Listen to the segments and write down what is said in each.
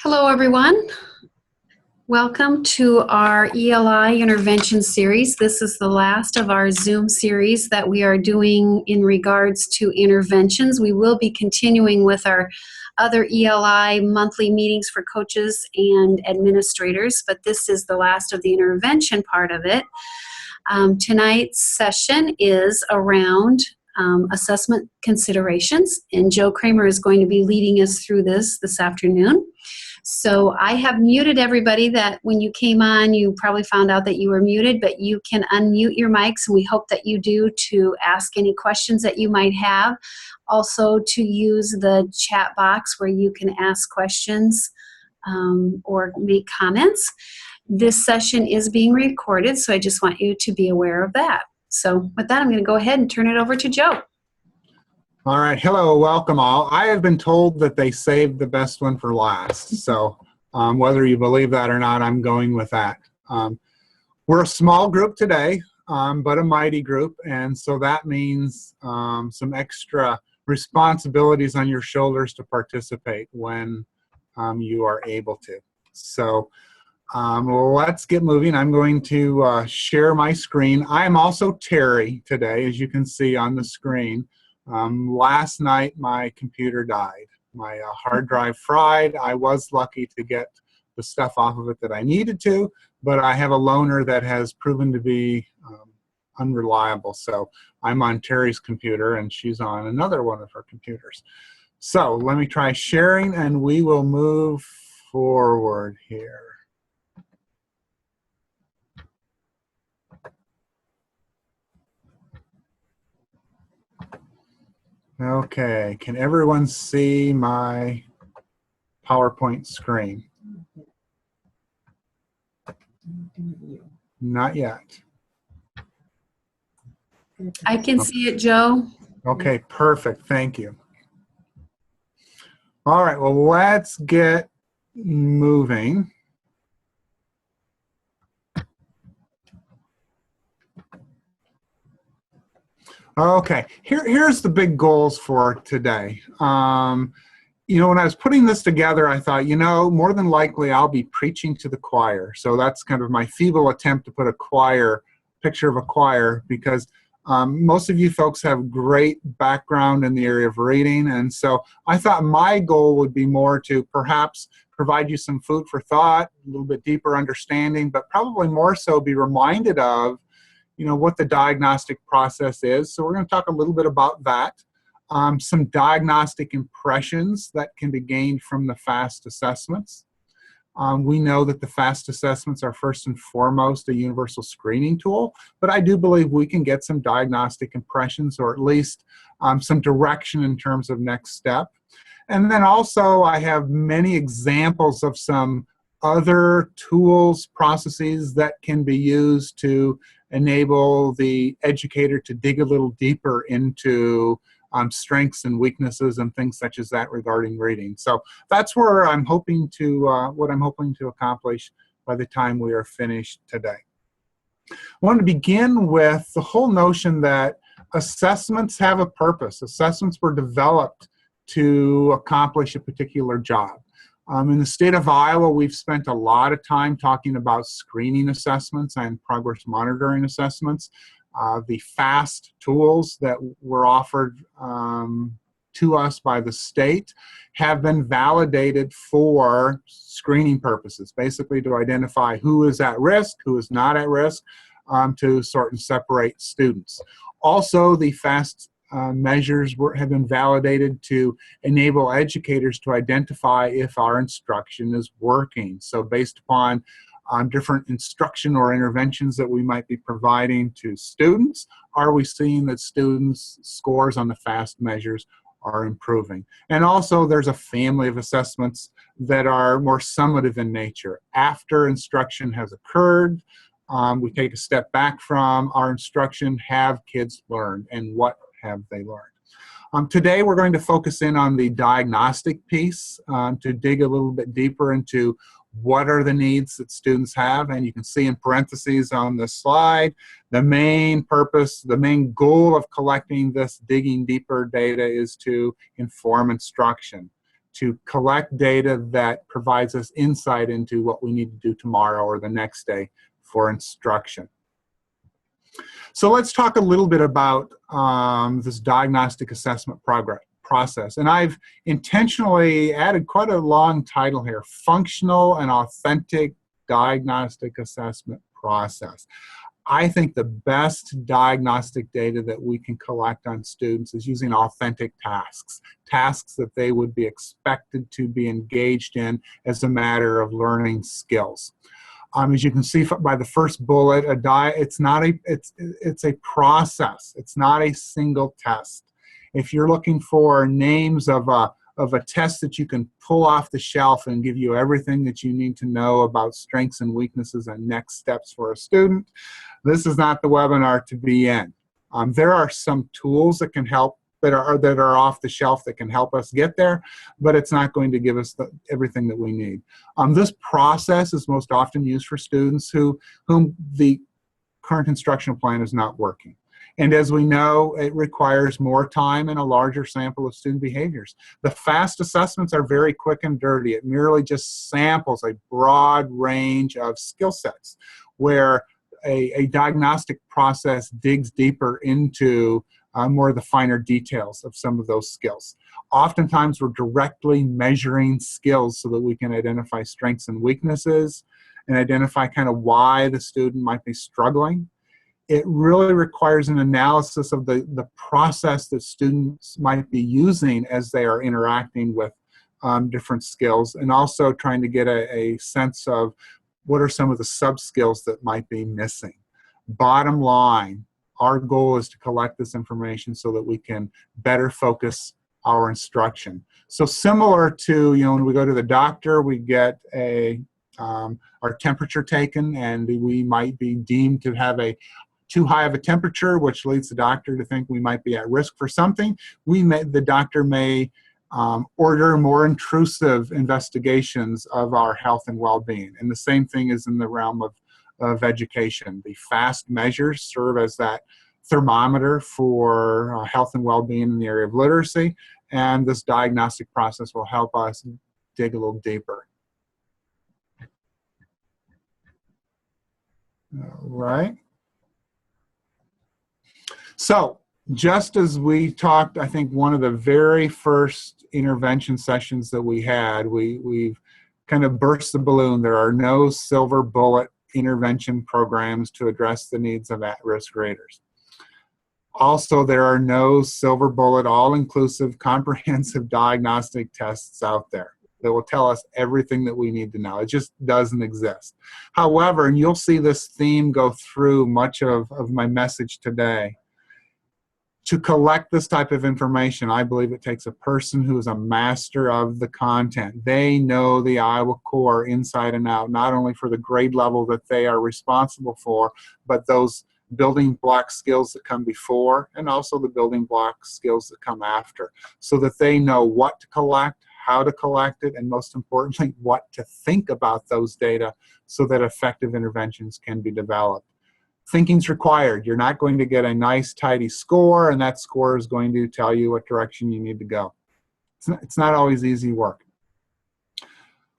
Hello, everyone. Welcome to our ELI intervention series. This is the last of our Zoom series that we are doing in regards to interventions. We will be continuing with our other ELI monthly meetings for coaches and administrators, but this is the last of the intervention part of it. Tonight's session is around assessment considerations, and Joe Kramer is going to be leading us through this afternoon. So I have muted everybody that when you came on, you probably found out that you were muted, but you can unmute your mics, and we hope that you do to ask any questions that you might have. Also to use the chat box where you can ask questions or make comments. This session is being recorded, so I just want you to be aware of that. So with that, I'm going to go ahead and turn it over to Joe. All right. Hello. Welcome all. I have been told that they saved the best one for last. So whether you believe that or not, I'm going with that. We're a small group today, but a mighty group. And so that means some extra responsibilities on your shoulders to participate when you are able to. So let's get moving. I'm going to share my screen. I am also Terry today, as you can see on the screen. Last night my computer died. My hard drive fried. I was lucky to get the stuff off of it that I needed to, but I have a loaner that has proven to be unreliable. So I'm on Terry's computer and she's on another one of her computers. So let me try sharing and we will move forward here. Okay, can everyone see my PowerPoint screen? Not yet. I can see it, Joe. Okay, perfect. Thank you. All right, well, let's get moving. Okay, here's the big goals for today. You know, when I was putting this together, I thought, you know, more than likely I'll be preaching to the choir. So that's kind of my feeble attempt to put a picture of a choir, because most of you folks have great background in the area of reading. And so I thought my goal would be more to perhaps provide you some food for thought, a little bit deeper understanding, but probably more so be reminded of, you know, what the diagnostic process is. So we're going to talk a little bit about that. Some diagnostic impressions that can be gained from the FAST assessments. We know that the FAST assessments are first and foremost a universal screening tool, but I do believe we can get some diagnostic impressions, or at least some direction in terms of next step. And then also I have many examples of some other tools, processes that can be used to enable the educator to dig a little deeper into strengths and weaknesses and things such as that regarding reading. So that's where I'm hoping to, what I'm hoping to accomplish by the time we are finished today. I want to begin with the whole notion that assessments have a purpose. Assessments were developed to accomplish a particular job. In the state of Iowa, we've spent a lot of time talking about screening assessments and progress monitoring assessments. The FAST tools that were offered to us by the state have been validated for screening purposes, basically to identify who is at risk, who is not at risk, to sort and separate students. Also, the FAST measures have been validated to enable educators to identify if our instruction is working. So based upon different instruction or interventions that we might be providing to students, are we seeing that students' scores on the FAST measures are improving? And also there's a family of assessments that are more summative in nature. After instruction has occurred, we take a step back from our instruction. Have kids learned, and what have they learned? Today we're going to focus in on the diagnostic piece to dig a little bit deeper into what are the needs that students have. And you can see in parentheses on this slide, the main purpose, the main goal of collecting this digging deeper data is to inform instruction, to collect data that provides us insight into what we need to do tomorrow or the next day for instruction. So let's talk a little bit about this diagnostic assessment process. And I've intentionally added quite a long title here: Functional and Authentic Diagnostic Assessment Process. I think the best diagnostic data that we can collect on students is using authentic tasks, tasks that they would be expected to be engaged in as a matter of learning skills. As you can see by the first bullet, it's a process. It's not a single test. If you're looking for names of a test that you can pull off the shelf and give you everything that you need to know about strengths and weaknesses and next steps for a student, this is not the webinar to be in. There are some tools that can help, that are off the shelf, that can help us get there, but it's not going to give us everything that we need. This process is most often used for students whom the current instructional plan is not working. And as we know, it requires more time and a larger sample of student behaviors. The FAST assessments are very quick and dirty. It merely just samples a broad range of skill sets, where a diagnostic process digs deeper into more of the finer details of some of those skills. Oftentimes, we're directly measuring skills so that we can identify strengths and weaknesses and identify kind of why the student might be struggling. It really requires an analysis of the process that students might be using as they are interacting with different skills, and also trying to get a sense of what are some of the sub-skills that might be missing. Bottom line, our goal is to collect this information so that we can better focus our instruction. So similar to, when we go to the doctor, we get our temperature taken, and we might be deemed to have too high of a temperature, which leads the doctor to think we might be at risk for something. The doctor may order more intrusive investigations of our health and well-being. And the same thing is in the realm of education. The FAST measures serve as that thermometer for health and well-being in the area of literacy, and this diagnostic process will help us dig a little deeper. All right. So, just as we talked, I think one of the very first intervention sessions that we had, we've kind of burst the balloon. There are no silver bullet intervention programs to address the needs of at-risk graders. Also, there are no silver bullet, all-inclusive, comprehensive diagnostic tests out there that will tell us everything that we need to know. It just doesn't exist. However, and you'll see this theme go through much of my message today, to collect this type of information, I believe it takes a person who is a master of the content. They know the Iowa core inside and out, not only for the grade level that they are responsible for, but those building block skills that come before, and also the building block skills that come after, so that they know what to collect, how to collect it, and most importantly, what to think about those data so that effective interventions can be developed. Thinking's required. You're not going to get a nice, tidy score, and that score is going to tell you what direction you need to go. It's not always easy work.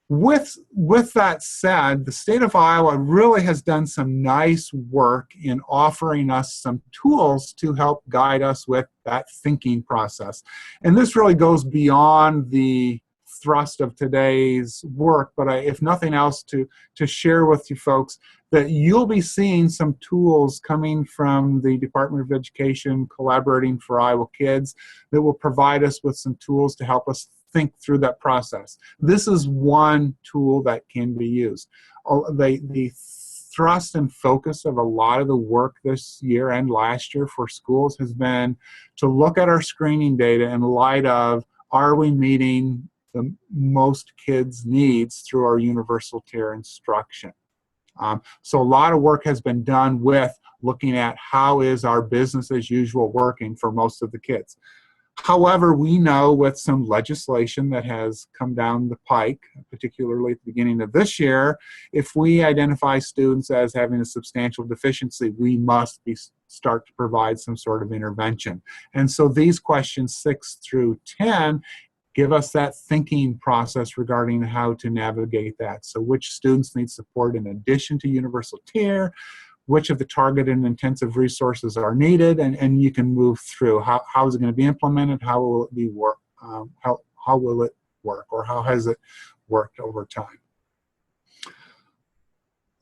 With that said, the state of Iowa really has done some nice work in offering us some tools to help guide us with that thinking process. And this really goes beyond the thrust of today's work, but if nothing else, to share with you folks that you'll be seeing some tools coming from the Department of Education, Collaborating for Iowa Kids, that will provide us with some tools to help us think through that process. This is one tool that can be used. The thrust and focus of a lot of the work this year and last year for schools has been to look at our screening data in light of, are we meeting the most kids' needs through our universal tier instruction? So a lot of work has been done with looking at how is our business as usual working for most of the kids. However, we know with some legislation that has come down the pike, particularly at the beginning of this year, if we identify students as having a substantial deficiency, we must start to provide some sort of intervention. And so these questions 6 through 10 Give us that thinking process regarding how to navigate that. So which students need support in addition to universal tier, which of the targeted and intensive resources are needed, and you can move through. How is it going to be implemented? How will it be work? How will it work, or how has it worked over time?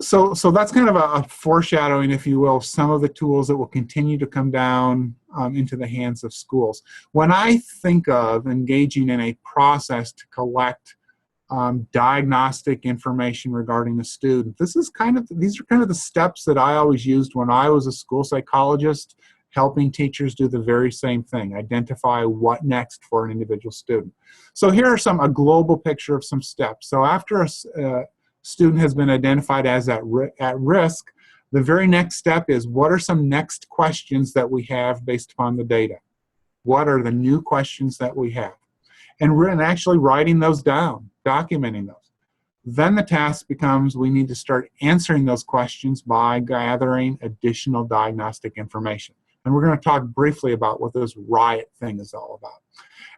So that's kind of a foreshadowing, if you will, of some of the tools that will continue to come down into the hands of schools. When I think of engaging in a process to collect diagnostic information regarding the student, these are kind of the steps that I always used when I was a school psychologist, helping teachers do the very same thing, identify what next for an individual student. So here are a global picture of some steps. So after a student has been identified as at risk, the very next step is, what are some next questions that we have based upon the data? What are the new questions that we have? And actually writing those down, documenting those. Then the task becomes, we need to start answering those questions by gathering additional diagnostic information. And we're going to talk briefly about what this RIOT thing is all about.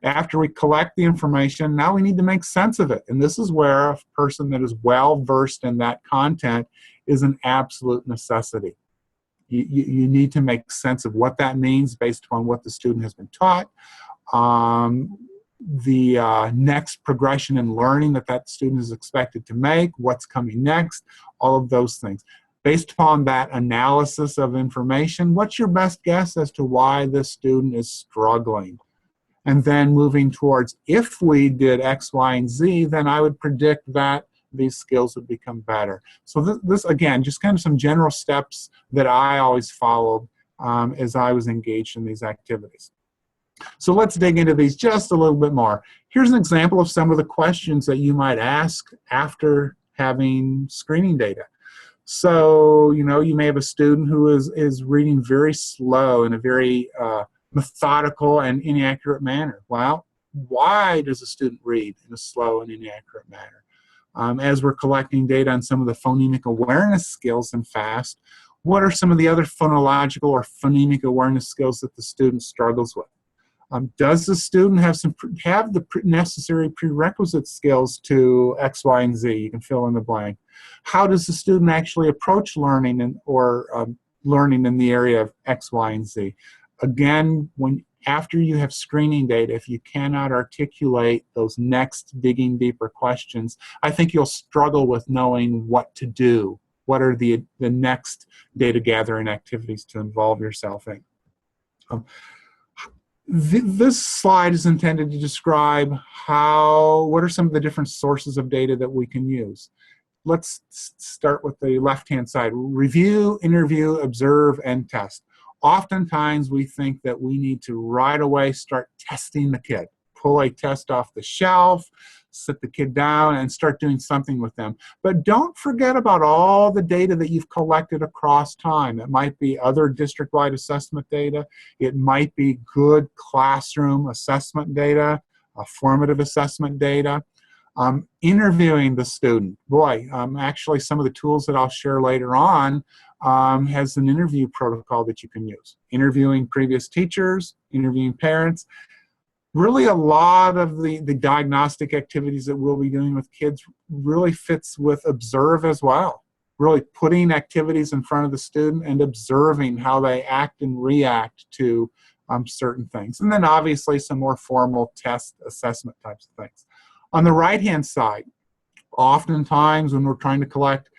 After we collect the information, now we need to make sense of it. And this is where a person that is well versed in that content is an absolute necessity. You need to make sense of what that means based upon what the student has been taught, the next progression in learning that student is expected to make, what's coming next, all of those things. Based upon that analysis of information, what's your best guess as to why this student is struggling? And then moving towards, if we did X, Y, and Z, then I would predict that these skills would become better. So this again, just kind of some general steps that I always followed as I was engaged in these activities. So let's dig into these just a little bit more. Here's an example of some of the questions that you might ask after having screening data. So, you may have a student who is reading very slow in a very methodical and inaccurate manner. Well, why does a student read in a slow and inaccurate manner? As we're collecting data on some of the phonemic awareness skills in FAST, what are some of the other phonological or phonemic awareness skills that the student struggles with? Does the student have the necessary prerequisite skills to X, Y, and Z? You can fill in the blank. How does the student actually approach learning or learning in the area of X, Y, and Z? Again, after you have screening data, if you cannot articulate those next digging deeper questions, I think you'll struggle with knowing what to do. What are the next data gathering activities to involve yourself in? This slide is intended to describe what are some of the different sources of data that we can use. Let's start with the left-hand side. Review, interview, observe, and test. Oftentimes we think that we need to right away start testing the kid. Pull a test off the shelf, sit the kid down, and start doing something with them. But don't forget about all the data that you've collected across time. It might be other district-wide assessment data. It might be good classroom assessment data, formative assessment data. Interviewing the student. Boy, actually some of the tools that I'll share later on has an interview protocol that you can use. Interviewing previous teachers, interviewing parents. Really a lot of the diagnostic activities that we'll be doing with kids really fits with observe as well. Really putting activities in front of the student and observing how they act and react to certain things. And then obviously some more formal test assessment types of things. On the right-hand side, oftentimes when we're trying to collect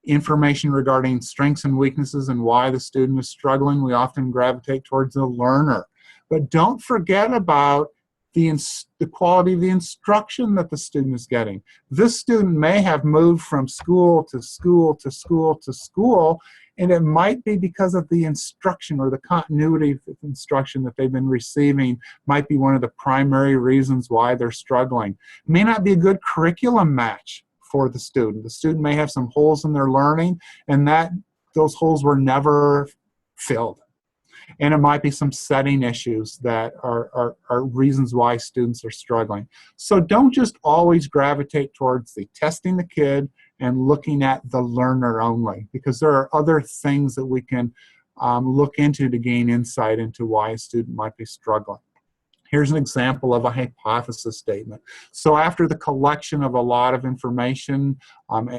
information regarding strengths and weaknesses and why the student is struggling, we often gravitate towards the learner. But don't forget about the quality of the instruction that the student is getting. This student may have moved from school to school to school to school, and it might be because of the instruction or the continuity of instruction that they've been receiving might be one of the primary reasons why they're struggling. It may not be a good curriculum match for the student. The student may have some holes in their learning, and those holes were never filled. And it might be some setting issues that are reasons why students are struggling. So don't just always gravitate towards the testing the kid and looking at the learner only, because there are other things that we can look into to gain insight into why a student might be struggling. Here's an example of a hypothesis statement. So after the collection of a lot of information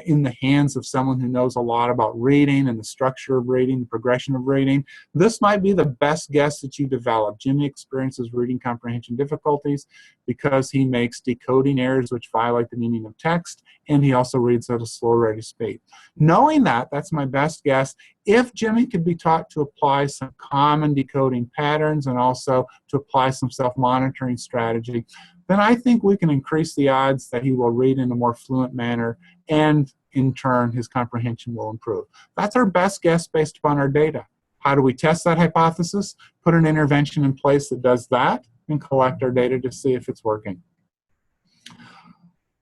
in the hands of someone who knows a lot about reading and the structure of reading, the progression of reading, this might be the best guess that you develop. Jimmy experiences reading comprehension difficulties because he makes decoding errors which violate the meaning of text, and he also reads at a slow rate of speed. Knowing that, that's my best guess. If Jimmy could be taught to apply some common decoding patterns and also to apply some self-monitoring strategy, then I think we can increase the odds that he will read in a more fluent manner, and in turn his comprehension will improve. That's our best guess based upon our data. How do we test that hypothesis? Put an intervention in place that does that and collect our data to see if it's working.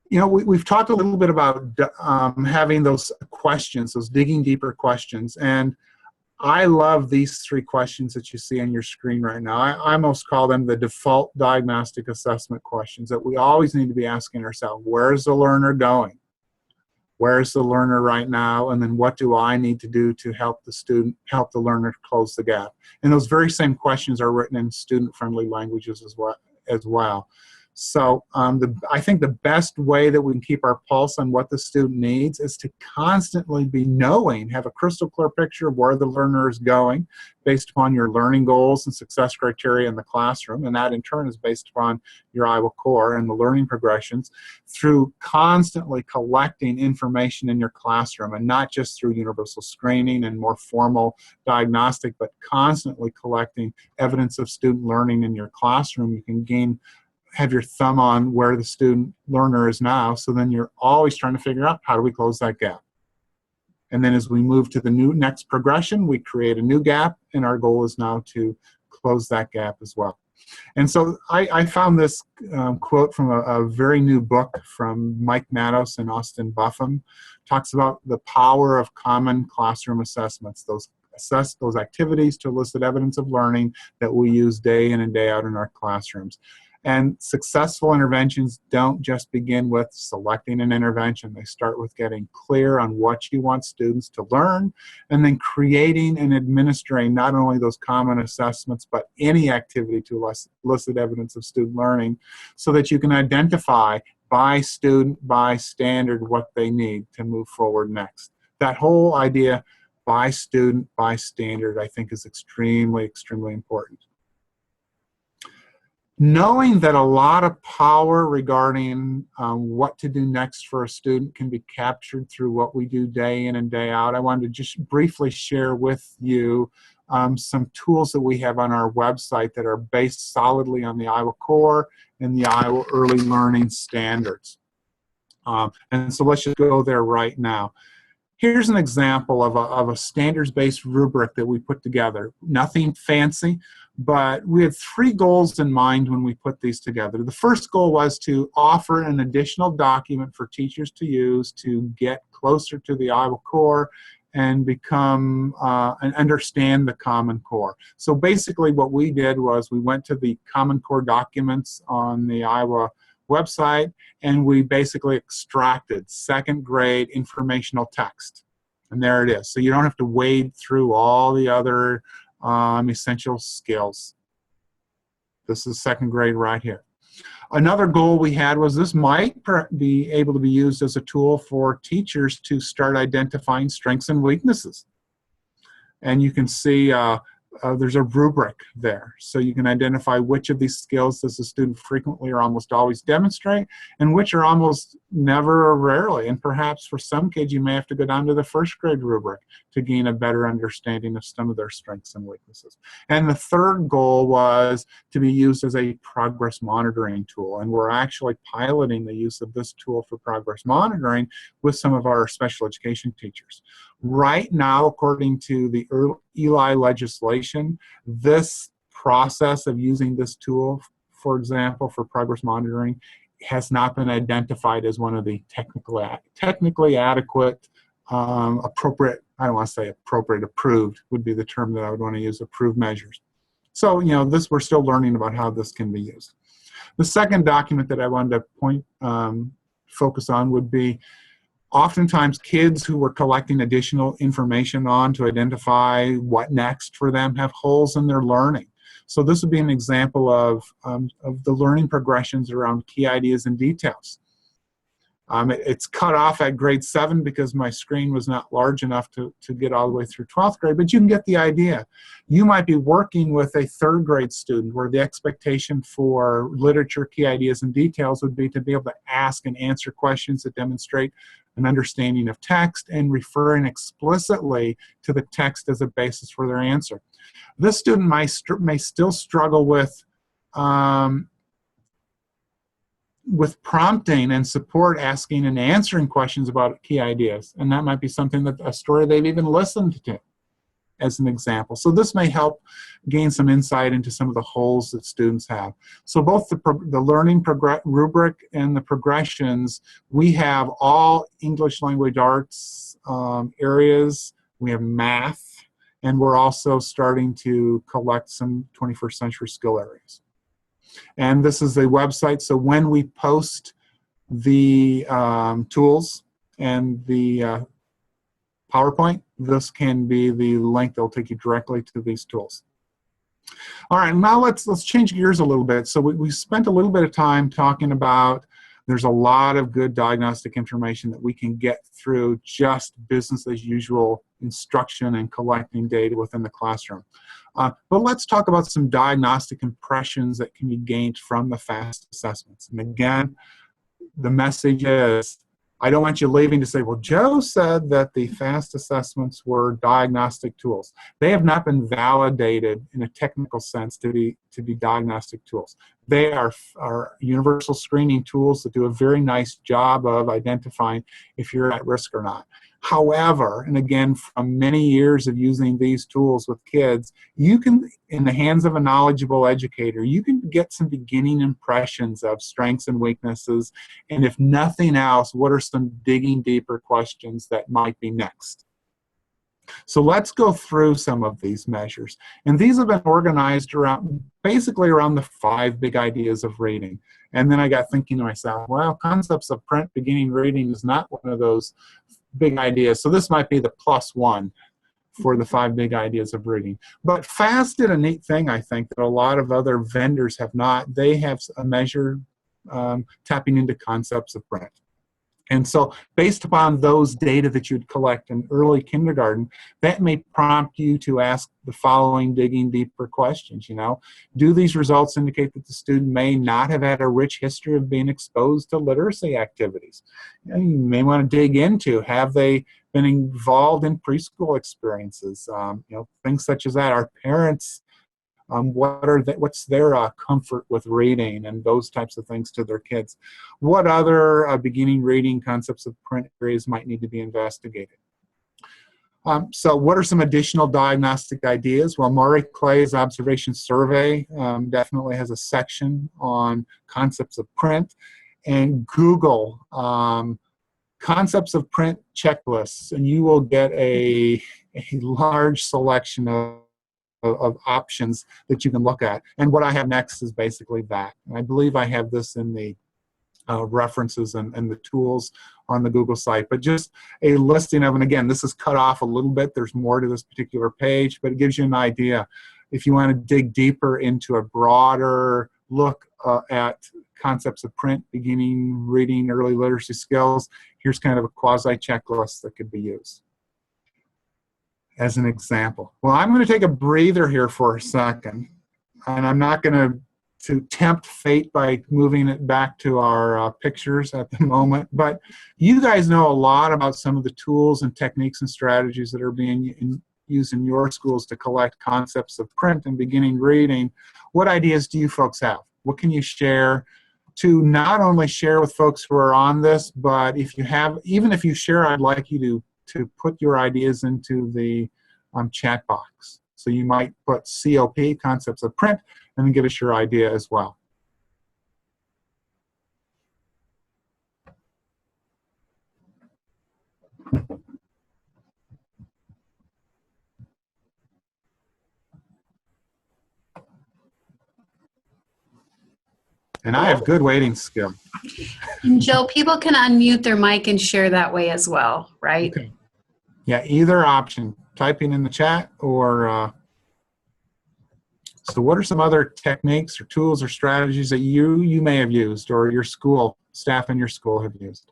You know, we've talked a little bit about having those questions, those digging deeper questions, and I love these 3 questions that you see on your screen right now. I almost call them the default diagnostic assessment questions that we always need to be asking ourselves. Where's the learner going? Where's the learner right now? And then what do I need to do to help the student, help the learner close the gap? And those very same questions are written in student-friendly languages as well. So I think the best way that we can keep our pulse on what the student needs is to constantly be knowing, have a crystal clear picture of where the learner is going based upon your learning goals and success criteria in the classroom, and that in turn is based upon your Iowa Core and the learning progressions, through constantly collecting information in your classroom, and not just through universal screening and more formal diagnostic, but constantly collecting evidence of student learning in your classroom. You can have your thumb on where the student learner is now, so then you're always trying to figure out how do we close that gap. And then as we move to the next progression, we create a new gap, and our goal is now to close that gap as well. And so I found this quote from a very new book from Mike Matos and Austin Buffum. Talks about the power of common classroom assessments, those activities to elicit evidence of learning that we use day in and day out in our classrooms. And successful interventions don't just begin with selecting an intervention. They start with getting clear on what you want students to learn, and then creating and administering not only those common assessments, but any activity to elicit evidence of student learning, so that you can identify by student, by standard, what they need to move forward next. That whole idea, by student, by standard, I think is extremely, extremely important. Knowing that a lot of power regarding what to do next for a student can be captured through what we do day in and day out, I wanted to just briefly share with you some tools that we have on our website that are based solidly on the Iowa Core and the Iowa Early Learning Standards. And so let's just go there right now. Here's an example of a standards-based rubric that we put together. Nothing fancy, but we had 3 goals in mind when we put these together. The first goal was to offer an additional document for teachers to use to get closer to the Iowa Core and become and understand the Common Core. So basically what we did was we went to the Common Core documents on the Iowa website, and we basically extracted 2nd grade informational text. And there it is. So you don't have to wade through all the other essential skills. This is 2nd grade right here. Another goal we had was this might be able to be used as a tool for teachers to start identifying strengths and weaknesses. And you can see there's a rubric there. So you can identify which of these skills does the student frequently or almost always demonstrate, and which are almost never or rarely. And perhaps for some kids, you may have to go down to the 1st grade rubric to gain a better understanding of some of their strengths and weaknesses. And the 3rd goal was to be used as a progress monitoring tool. And we're actually piloting the use of this tool for progress monitoring with some of our special education teachers. Right now, according to the ELI legislation, this process of using this tool, for example, for progress monitoring, has not been identified as one of the technically adequate, appropriate, I don't want to say appropriate, approved would be the term that I would want to use, approved measures. So, you know, we're still learning about how this can be used. The second document that I wanted to focus on would be oftentimes kids who we're collecting additional information on to identify what next for them have holes in their learning. So this would be an example of the learning progressions around key ideas and details. It's cut off at grade 7 because my screen was not large enough to get all the way through 12th grade, but you can get the idea. You might be working with a 3rd grade student where the expectation for literature, key ideas, and details would be to be able to ask and answer questions that demonstrate an understanding of text and referring explicitly to the text as a basis for their answer. This student may still struggle with prompting and support asking and answering questions about key ideas. And that might be something that a story they've even listened to as an example. So this may help gain some insight into some of the holes that students have. So both the learning rubric and the progressions, we have all English language arts areas. We have math, and we're also starting to collect some 21st century skill areas. And this is a website, so when we post the tools and the PowerPoint, this can be the link that will take you directly to these tools. All right, now let's change gears a little bit. So we spent a little bit of time talking about there's a lot of good diagnostic information that we can get through just business as usual instruction and collecting data within the classroom. But let's talk about some diagnostic impressions that can be gained from the FAST assessments. And again, the message is, I don't want you leaving to say, well, Joe said that the FAST assessments were diagnostic tools. They have not been validated in a technical sense to be diagnostic tools. They are universal screening tools that do a very nice job of identifying if you're at risk or not. However, and again, from many years of using these tools with kids, you can, in the hands of a knowledgeable educator, you can get some beginning impressions of strengths and weaknesses, and if nothing else, what are some digging deeper questions that might be next? So let's go through some of these measures. And these have been organized around, basically around the 5 big ideas of reading. And then I got thinking to myself, well, concepts of print beginning reading is not one of those big ideas. So this might be the +1 for the 5 big ideas of reading. But FAST did a neat thing, I think, that a lot of other vendors have not. They have a measure tapping into concepts of print. And so based upon those data that you'd collect in early kindergarten, that may prompt you to ask the following digging deeper questions. You know, do these results indicate that the student may not have had a rich history of being exposed to literacy activities? You may want to dig into, have they been involved in preschool experiences? You know, things such as that. Are parents what's their comfort with reading and those types of things to their kids? What other beginning reading concepts of print areas might need to be investigated? So what are some additional diagnostic ideas? Well, Maury Clay's observation survey definitely has a section on concepts of print, and Google concepts of print checklists, and you will get a large selection of options that you can look at. And what I have next is basically that. And I believe I have this in the references and the tools on the Google site, but just a listing of, and again, this is cut off a little bit. There's more to this particular page, but it gives you an idea. If you want to dig deeper into a broader look at concepts of print, beginning reading, early literacy skills, here's kind of a quasi-checklist that could be used as an example. Well, I'm going to take a breather here for a second, and I'm not going to tempt fate by moving it back to our pictures at the moment, but you guys know a lot about some of the tools and techniques and strategies that are being used in your schools to collect concepts of print and beginning reading. What ideas do you folks have? What can you share to not only share with folks who are on this, but if you have, even if you share, I'd like you to put your ideas into the chat box. So you might put COP, concepts of print, and then give us your idea as well. And I have good waiting skill. And Joe, people can unmute their mic and share that way as well, right? Okay. Yeah, either option, typing in the chat or So what are some other techniques or tools or strategies that you may have used, or your school, staff in your school have used?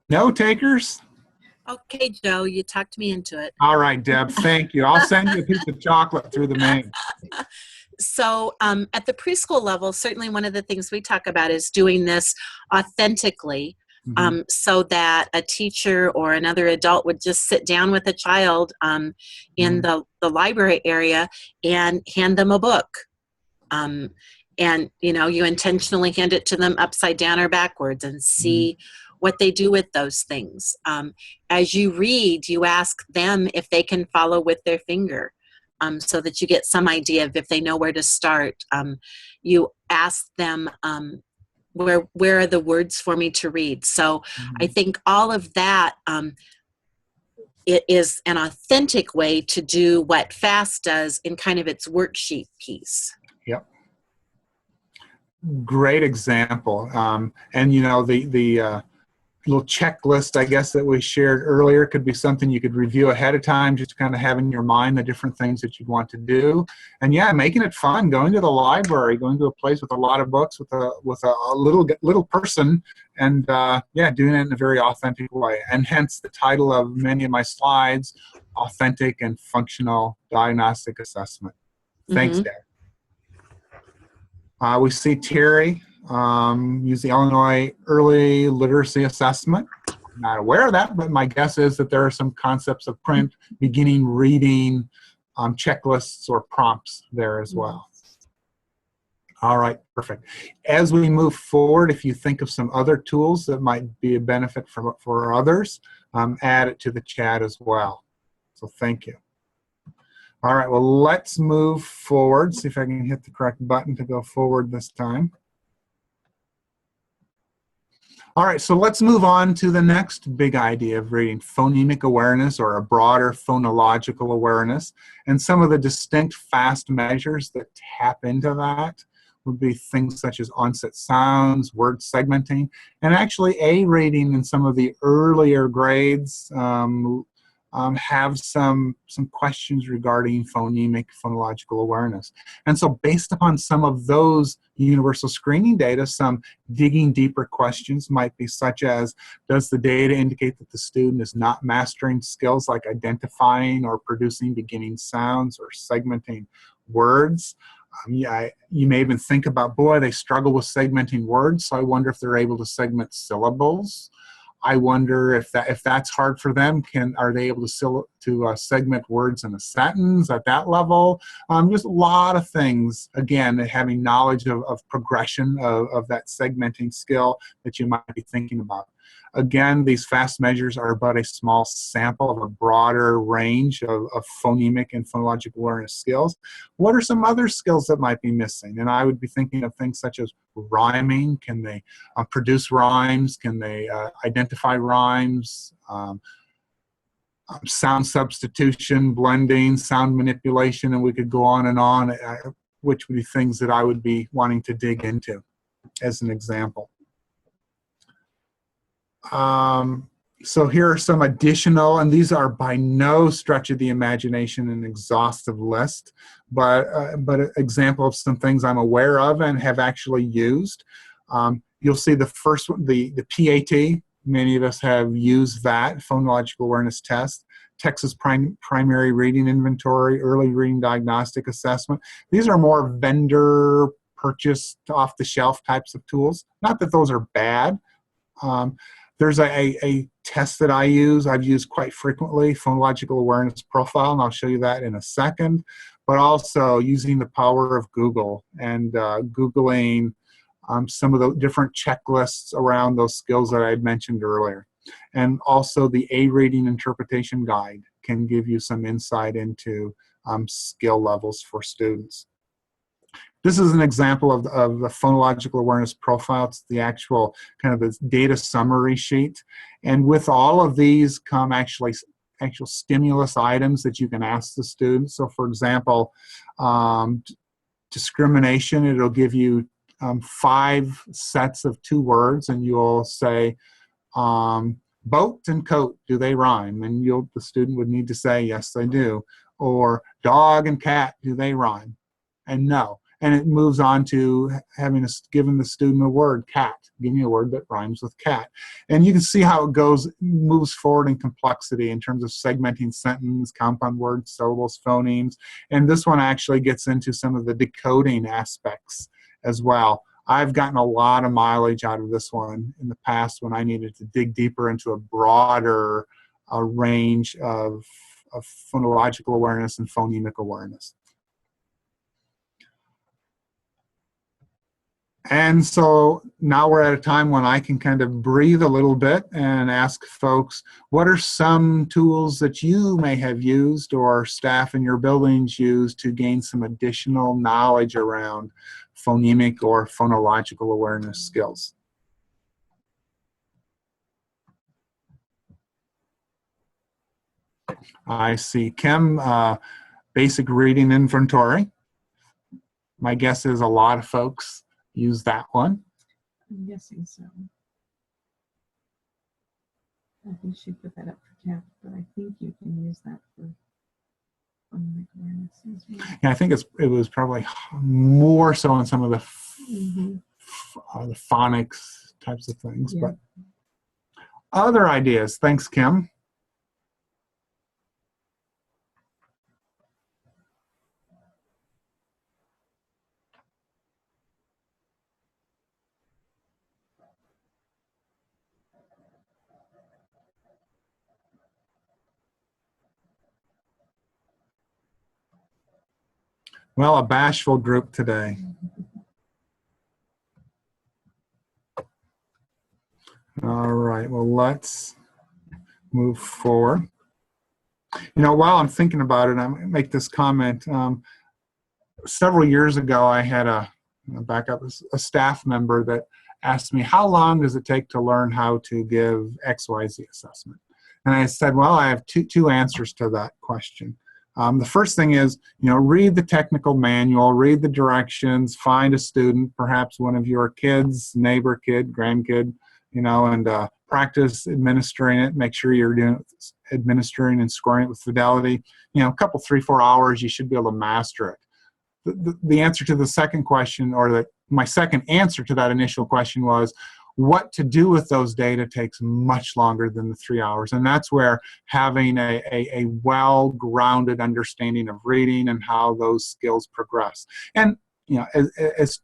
No takers? Okay, Joe, you talked me into it. All right, Deb, thank you. I'll send you a piece of chocolate through the mail. So at the preschool level, certainly one of the things we talk about is doing this authentically, so that a teacher or another adult would just sit down with a child in the library area and hand them a book. And, you know, you intentionally hand it to them upside down or backwards and see what they do with those things. As you read, you ask them if they can follow with their finger. So that you get some idea of if they know where to start. You ask them, where are the words for me to read? So I think all of that, it is an authentic way to do what FAST does in kind of its worksheet piece. Yep. Great example. And, you know, the little checklist, I guess, that we shared earlier could be something you could review ahead of time, just to kind of have in your mind the different things that you'd want to do. And yeah, making it fun, going to the library, going to a place with a lot of books with a little person, and yeah, doing it in a very authentic way. And hence the title of many of my slides, Authentic and Functional Diagnostic Assessment. Thanks, Deb. We see Terry use the Illinois Early Literacy Assessment. I'm not aware of that, but my guess is that there are some concepts of print, beginning reading, checklists or prompts there as well. All right, perfect. As we move forward, if you think of some other tools that might be a benefit for others, add it to the chat as well. So thank you. All right, well, let's move forward. See if I can hit the correct button to go forward this time. All right, so let's move on to the next big idea of reading, phonemic awareness, or a broader phonological awareness. And some of the distinct FAST measures that tap into that would be things such as onset sounds, word segmenting, and actually A rating in some of the earlier grades have some questions regarding phonological awareness. And so based upon some of those universal screening data, some digging deeper questions might be such as, does the data indicate that the student is not mastering skills like identifying or producing beginning sounds or segmenting words? Yeah, you may even think about, boy, they struggle with segmenting words, so I wonder if they're able to segment syllables. I wonder if that's hard for them. Are they able to segment words in a sentence at that level? Just a lot of things. Again, having knowledge of progression of that segmenting skill that you might be thinking about. Again, these FAST measures are but a small sample of a broader range of phonemic and phonological awareness skills. What are some other skills that might be missing? And I would be thinking of things such as rhyming. Can they produce rhymes? Can they identify rhymes? Sound substitution, blending, sound manipulation, and we could go on, which would be things that I would be wanting to dig into as an example. So here are some additional, and these are by no stretch of the imagination an exhaustive list, but an example of some things I'm aware of and have actually used. You'll see the first one, the PAT. Many of us have used that, Phonological Awareness Test. Texas Primary Reading Inventory, Early Reading Diagnostic Assessment. These are more vendor purchased off-the-shelf types of tools. Not that those are bad. There's a test that I've used quite frequently, Phonological Awareness Profile, and I'll show you that in a second, but also using the power of Google and Googling some of the different checklists around those skills that I had mentioned earlier. And also the A Rating Interpretation Guide can give you some insight into skill levels for students. This is an example of the Phonological Awareness Profile. It's the actual kind of the data summary sheet. And with all of these come actual stimulus items that you can ask the students. So for example, discrimination, it'll give you 5 sets of 2 words, and you'll say, boat and coat, do they rhyme? And the student would need to say, yes, they do. Or dog and cat, do they rhyme? And no. And it moves on to giving the student a word, cat. Give me a word that rhymes with cat. And you can see how it moves forward in complexity in terms of segmenting sentence, compound words, syllables, phonemes. And this one actually gets into some of the decoding aspects as well. I've gotten a lot of mileage out of this one in the past when I needed to dig deeper into a broader range of phonological awareness and phonemic awareness. And so now we're at a time when I can kind of breathe a little bit and ask folks, what are some tools that you may have used or staff in your buildings use to gain some additional knowledge around phonemic or phonological awareness skills? I see Kim, basic reading inventory. My guess is a lot of folks use that one. I'm guessing so. I think she put that up for TAP, but I think you can use that for phonemic awareness as well. Yeah, I think it was probably more so on some of the, the phonics types of things. Yeah. But other ideas? Thanks, Kim. Well, a bashful group today. All right, well, let's move forward. You know, while I'm thinking about it, I'm going to make this comment. Several years ago, I had a staff member that asked me, how long does it take to learn how to give XYZ assessment? And I said, well, I have two answers to that question. The first thing is, read the technical manual, read the directions, find a student, perhaps one of your kids, neighbor kid, grandkid, and practice administering it. Make sure you're doing administering and scoring it with fidelity. A couple, 3-4 hours, you should be able to master it. The answer to the second question, or my second answer to that initial question was, what to do with those data takes much longer than the 3 hours. And that's where having a well-grounded understanding of reading and how those skills progress. And, as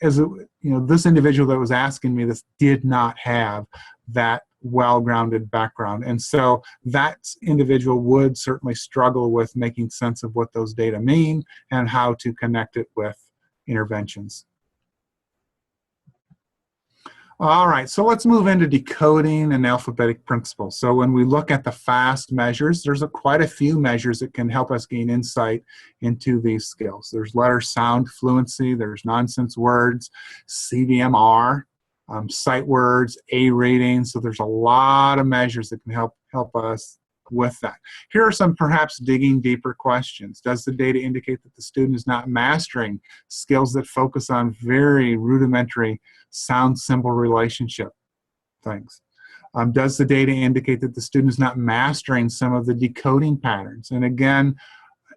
this individual that was asking me this did not have that well-grounded background. And so that individual would certainly struggle with making sense of what those data mean and how to connect it with interventions. All right, so let's move into decoding and alphabetic principles. So when we look at the FAST measures, there's quite a few measures that can help us gain insight into these skills. There's letter sound fluency, there's nonsense words, CVMR, sight words, A rating. So there's a lot of measures that can help us with that. Here are some perhaps digging deeper questions. Does the data indicate that the student is not mastering skills that focus on very rudimentary sound symbol relationship things? Does the data indicate that the student is not mastering some of the decoding patterns? And again,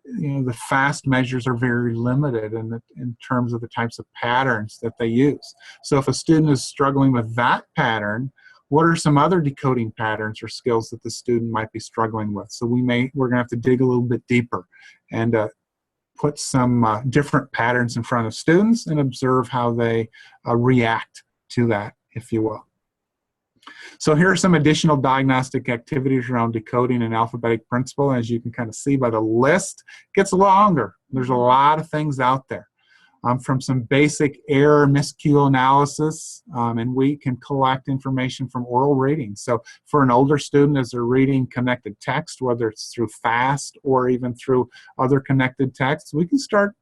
the FAST measures are very limited in terms of the types of patterns that they use. So if a student is struggling with that pattern, what are some other decoding patterns or skills that the student might be struggling with? So we're going to have to dig a little bit deeper and put some different patterns in front of students and observe how they react to that, if you will. So here are some additional diagnostic activities around decoding and alphabetic principle. As you can kind of see by the list, it gets longer. There's a lot of things out there. From some basic error miscue analysis, and we can collect information from oral reading. So for an older student, as they're reading connected text, whether it's through FAST or even through other connected texts, we can start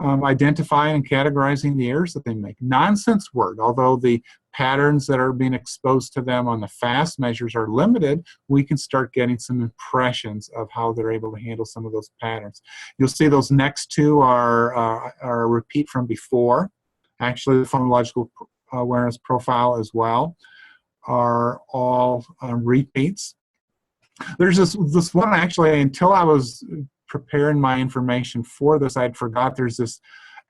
identifying and categorizing the errors that they make. Nonsense word, although the patterns that are being exposed to them on the FAST measures are limited, we can start getting some impressions of how they're able to handle some of those patterns. You'll see those next two are a repeat from before. actually the phonological awareness profile as well, are all repeats. There's this one, actually, until I was preparing my information for this, I'd forgot there's this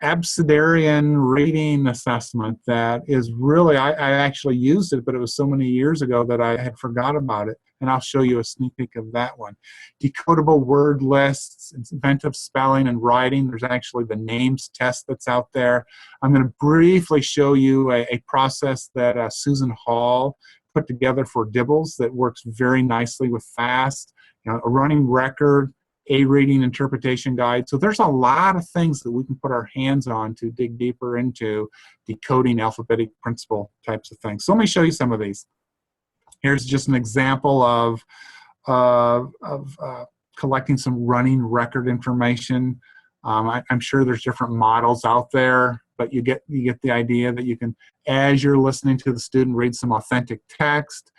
Abecedarian reading assessment that is really, I actually used it, but it was so many years ago that I had forgot about it. And I'll show you a sneak peek of that one. Decodable word lists, inventive spelling and writing. There's actually the names test that's out there. I'm going to briefly show you a process that Susan Hall put together for DIBELS that works very nicely with FAST. You know, a running record, a reading interpretation guide. So there's a lot of things that we can put our hands on to dig deeper into decoding alphabetic principle types of things. So let me show you some of these. Here's just an example of collecting some running record information. I'm sure there's different models out there, but you get the idea that you can, as you're listening to the student read some authentic text,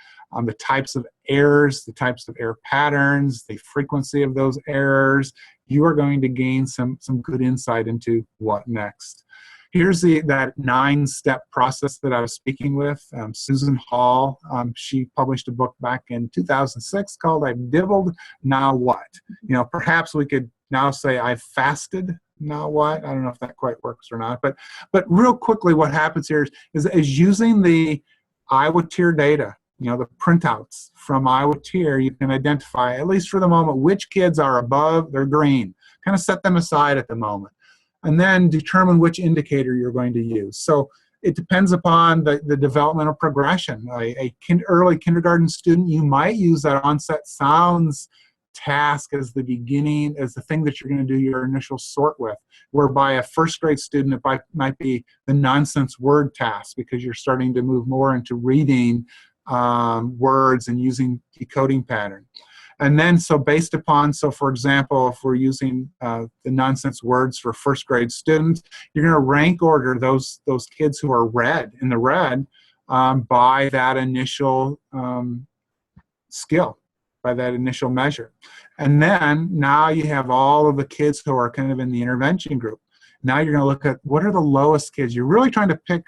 the types of errors, the types of error patterns, the frequency of those errors, you are going to gain some good insight into what next. Here's that 9-step process that I was speaking with. Susan Hall, she published a book back in 2006 called I've Dibbled, Now What? You know, perhaps we could now say I've fasted, now what? I don't know if that quite works or not. But real quickly, what happens here is using the Iowa Tier data, you know, the printouts from Iowa Tier, you can identify, at least for the moment, which kids are above, they're green. Kind of set them aside at the moment. And then determine which indicator you're going to use. So it depends upon the developmental progression. Early kindergarten student, you might use that onset sounds task as the beginning, as the thing that you're going to do your initial sort with, whereby a first grade student, it might be the nonsense word task, because you're starting to move more into reading words and using decoding pattern. And then, so based upon, so for example, if we're using the nonsense words for first grade students, you're going to rank order those kids who are red, in the red, by that initial skill, by that initial measure. And then now you have all of the kids who are kind of in the intervention group. Now you're going to look at what are the lowest kids. You're really trying to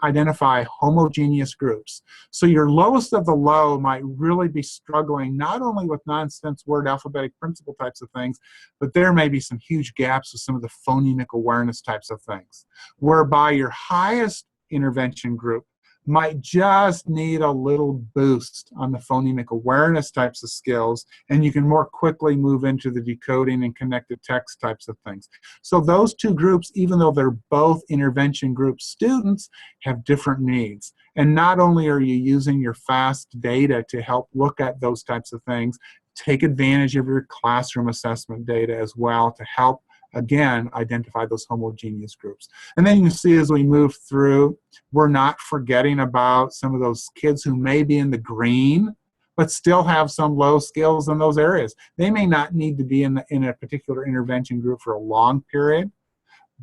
identify homogeneous groups. So your lowest of the low might really be struggling not only with nonsense word alphabetic principle types of things, but there may be some huge gaps with some of the phonemic awareness types of things, whereby your highest intervention group might just need a little boost on the phonemic awareness types of skills, and you can more quickly move into the decoding and connected text types of things. So those two groups, even though they're both intervention group students, have different needs. And not only are you using your FAST data to help look at those types of things, take advantage of your classroom assessment data as well to help, again, identify those homogeneous groups. And then you see as we move through, we're not forgetting about some of those kids who may be in the green, but still have some low skills in those areas. They may not need to be in a particular intervention group for a long period,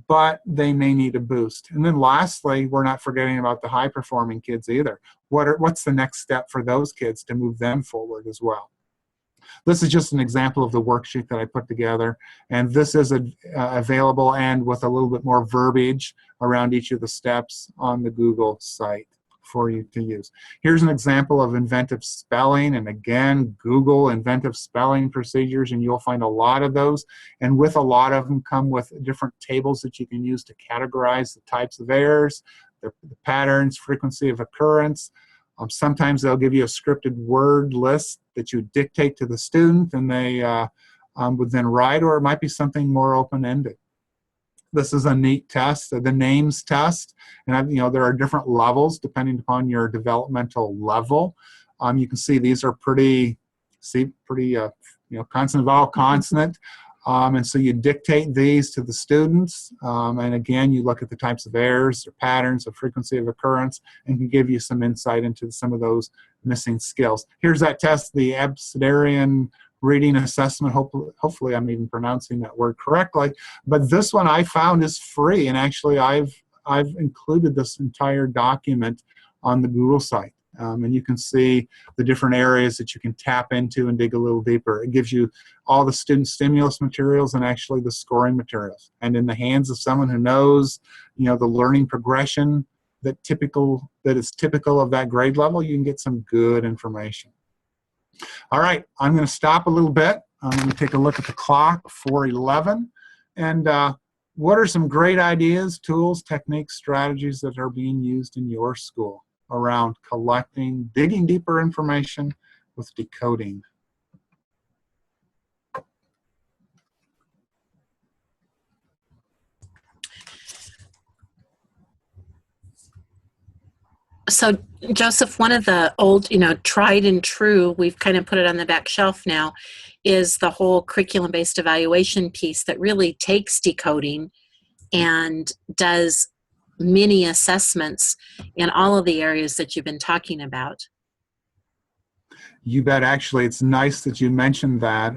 but they may need a boost. And then lastly, we're not forgetting about the high-performing kids either. What's the next step for those kids to move them forward as well? This is just an example of the worksheet that I put together, and this is available and with a little bit more verbiage around each of the steps on the Google site for you to use. Here's an example of inventive spelling, and again, Google inventive spelling procedures, and you'll find a lot of those, and with a lot of them come with different tables that you can use to categorize the types of errors, the patterns, frequency of occurrence. Sometimes they'll give you a scripted word list that you dictate to the student and they would then write, or it might be something more open-ended. This is a neat test, the names test, and there are different levels depending upon your developmental level. You can see these are pretty consonant vowel consonant. And so you dictate these to the students, and again, you look at the types of errors, or patterns, or frequency of occurrence, and can give you some insight into some of those missing skills. Here's that test, the Abecedarian reading assessment. Hopefully I'm even pronouncing that word correctly. But this one I found is free, and actually I've included this entire document on the Google site. And you can see the different areas that you can tap into and dig a little deeper. It gives you all the student stimulus materials and actually the scoring materials. And in the hands of someone who knows, the learning progression that is typical of that grade level, you can get some good information. All right, I'm going to stop a little bit. I'm going to take a look at the clock, 4:11. And what are some great ideas, tools, techniques, strategies that are being used in your school around collecting, digging deeper information with decoding? So, Joseph, one of the old, tried and true, we've kind of put it on the back shelf now, is the whole curriculum-based evaluation piece that really takes decoding and does mini assessments in all of the areas that you've been talking about. You bet. Actually, it's nice that you mentioned that.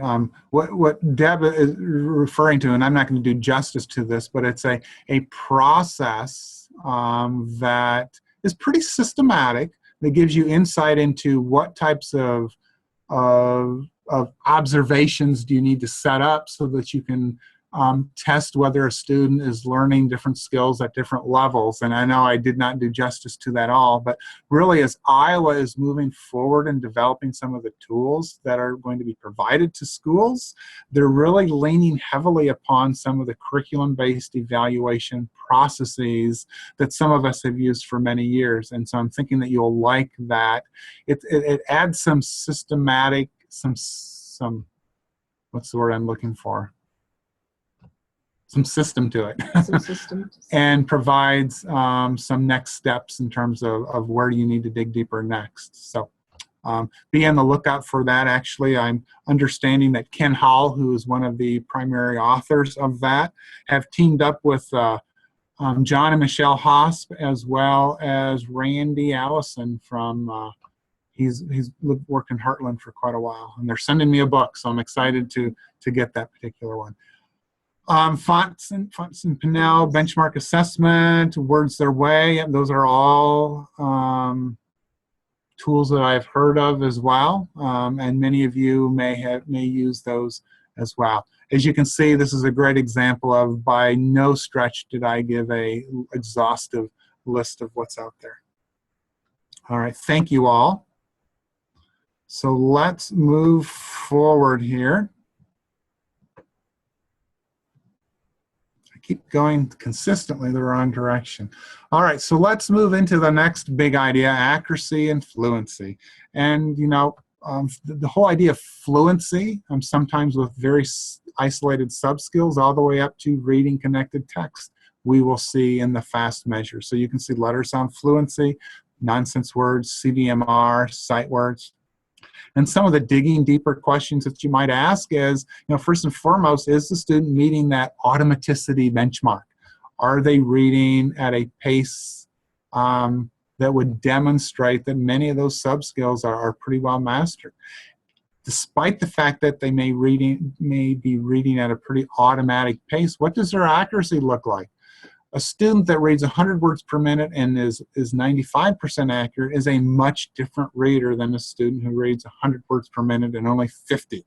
What Deb is referring to, and I'm not going to do justice to this, but it's a process that is pretty systematic, that gives you insight into what types of observations do you need to set up so that you can test whether a student is learning different skills at different levels. And I know I did not do justice to that all, but really as Iowa is moving forward and developing some of the tools that are going to be provided to schools, they're really leaning heavily upon some of the curriculum-based evaluation processes that some of us have used for many years. And so I'm thinking that you'll like that. It adds some systematic, some what's the word I'm looking for? Some system to it. Some system. And provides some next steps in terms of where you need to dig deeper next. So be on the lookout for that. Actually, I'm understanding that Ken Hall, who is one of the primary authors of that, have teamed up with John and Michelle Hosp, as well as Randy Allison from, he's worked in Heartland for quite a while, and they're sending me a book, so I'm excited to get that particular one. Fonts and Pinnell, benchmark assessment, Words Their Way, those are all tools that I've heard of as well, and many of you may use those as well. As you can see, this is a great example of, by no stretch did I give a exhaustive list of what's out there. All right, thank you all. So let's move forward here. Keep going consistently the wrong direction. All right, so let's move into the next big idea, accuracy and fluency. And the whole idea of fluency, sometimes with very isolated sub-skills all the way up to reading connected text, we will see in the FAST measure. So you can see letter sound fluency, nonsense words, CVMR, sight words. And some of the digging deeper questions that you might ask is, first and foremost, is the student meeting that automaticity benchmark? Are they reading at a pace that would demonstrate that many of those sub-skills are pretty well mastered? Despite the fact that they may be reading at a pretty automatic pace, what does their accuracy look like? A student that reads 100 words per minute and is 95% accurate is a much different reader than a student who reads 100 words per minute and only 50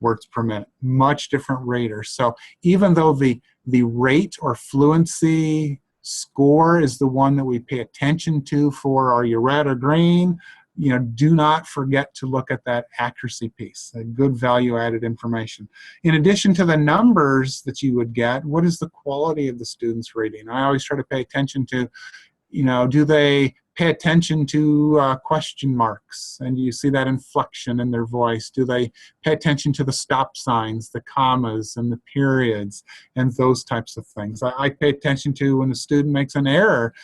words per minute. Much different reader. So even though the rate or fluency score is the one that we pay attention to for are you red or green, do not forget to look at that accuracy piece, a good value-added information. In addition to the numbers that you would get, what is the quality of the student's reading? I always try to pay attention to, do they pay attention to question marks? And you see that inflection in their voice. Do they pay attention to the stop signs, the commas, and the periods, and those types of things? I pay attention to when a student makes an error,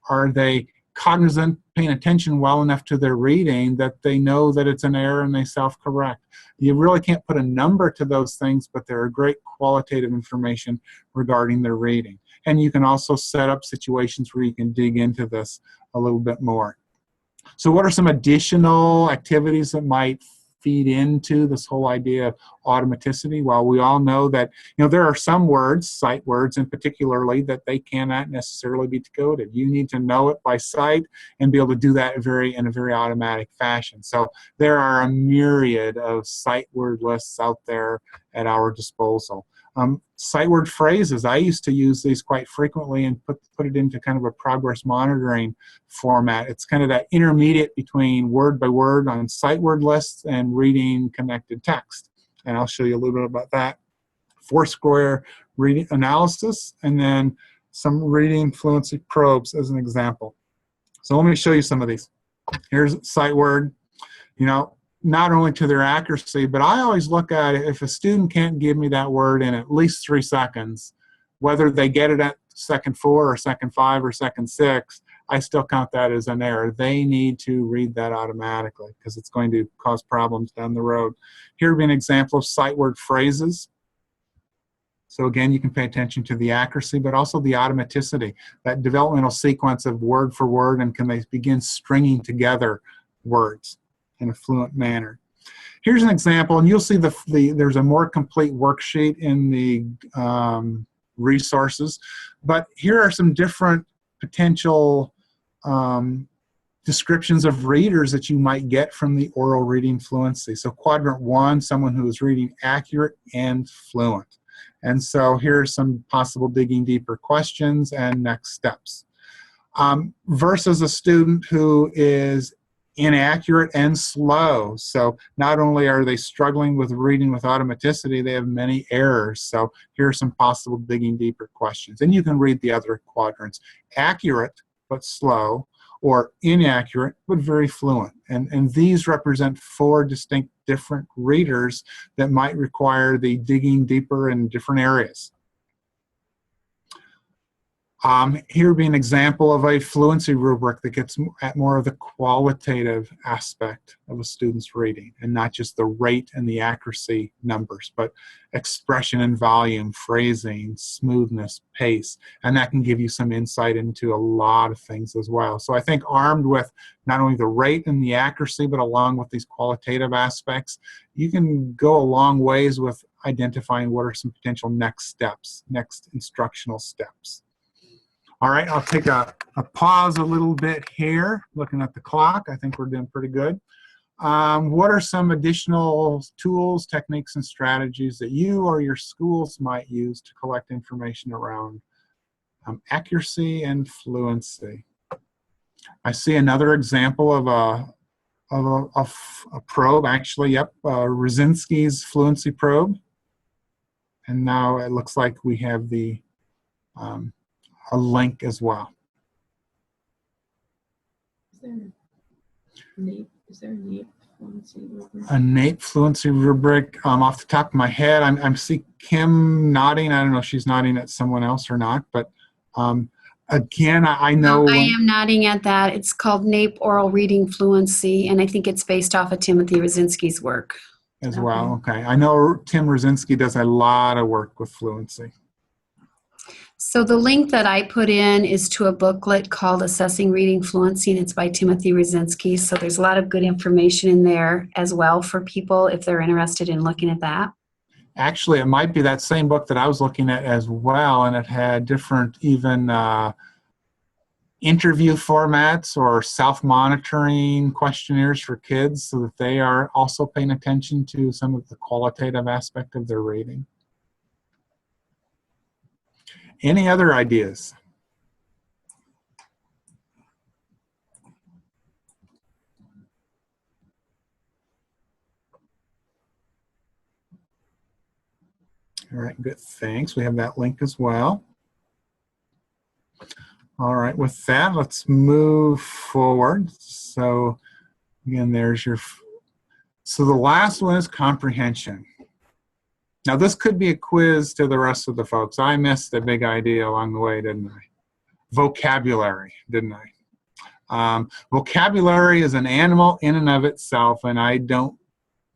are they cognizant, paying attention well enough to their reading that they know that it's an error and they self-correct? You really can't put a number to those things, but they're a great qualitative information regarding their reading. And you can also set up situations where you can dig into this a little bit more. So what are some additional activities that might feed into this whole idea of automaticity. While we all know that, there are some words, sight words in particularly, that they cannot necessarily be decoded. You need to know it by sight and be able to do that in a very automatic fashion. So there are a myriad of sight word lists out there at our disposal. Sight word phrases, I used to use these quite frequently and put it into kind of a progress monitoring format. It's kind of that intermediate between word by word on sight word lists and reading connected text. And I'll show you a little bit about that. Foursquare reading analysis, and then some reading fluency probes as an example. So let me show you some of these. Here's sight word. Not only to their accuracy, but I always look at it, if a student can't give me that word in at least 3 seconds, whether they get it at second 4 or second 5 or second 6, I still count that as an error. They need to read that automatically because it's going to cause problems down the road. Here would be an example of sight word phrases. So again, you can pay attention to the accuracy, but also the automaticity, that developmental sequence of word for word, and can they begin stringing together words in a fluent manner. Here's an example, and you'll see there's a more complete worksheet in the resources, but here are some different potential descriptions of readers that you might get from the oral reading fluency. So quadrant 1, someone who is reading accurate and fluent. And so here are some possible digging deeper questions and next steps. Versus a student who is inaccurate and slow. So not only are they struggling with reading with automaticity, they have many errors. So here are some possible digging deeper questions. And you can read the other quadrants. Accurate but slow, or inaccurate but very fluent. And these represent 4 distinct different readers that might require the digging deeper in different areas. Here would be an example of a fluency rubric that gets at more of the qualitative aspect of a student's reading, and not just the rate and the accuracy numbers, but expression and volume, phrasing, smoothness, pace, and that can give you some insight into a lot of things as well. So I think armed with not only the rate and the accuracy, but along with these qualitative aspects, you can go a long ways with identifying what are some potential next steps, next instructional steps. All right, I'll take a pause a little bit here, looking at the clock. I think we're doing pretty good. What are some additional tools, techniques, and strategies that you or your schools might use to collect information around accuracy and fluency? I see another example of a probe, actually, yep, Rosinski's fluency probe. And now it looks like we have the a link as well. Is there a NAEP fluency rubric? A NAEP fluency rubric, off the top of my head, I'm see Kim nodding. I don't know if she's nodding at someone else or not, but again, I know. I am nodding at that. It's called NAEP Oral Reading Fluency, and I think it's based off of Timothy Rosinski's work. As well, okay. I know Tim Rosinski does a lot of work with fluency. So the link that I put in is to a booklet called Assessing Reading Fluency, and it's by Timothy Rosinski. So there's a lot of good information in there as well for people if they're interested in looking at that. Actually, it might be that same book that I was looking at as well, and it had different even interview formats or self-monitoring questionnaires for kids so that they are also paying attention to some of the qualitative aspect of their reading. Any other ideas? All right, good, thanks. We have that link as well. All right, with that, let's move forward. So again, there's your, so the last one is comprehension. Now this could be a quiz to the rest of the folks. I missed a big idea along the way, didn't I? Vocabulary, didn't I? Vocabulary is an animal in and of itself, and I don't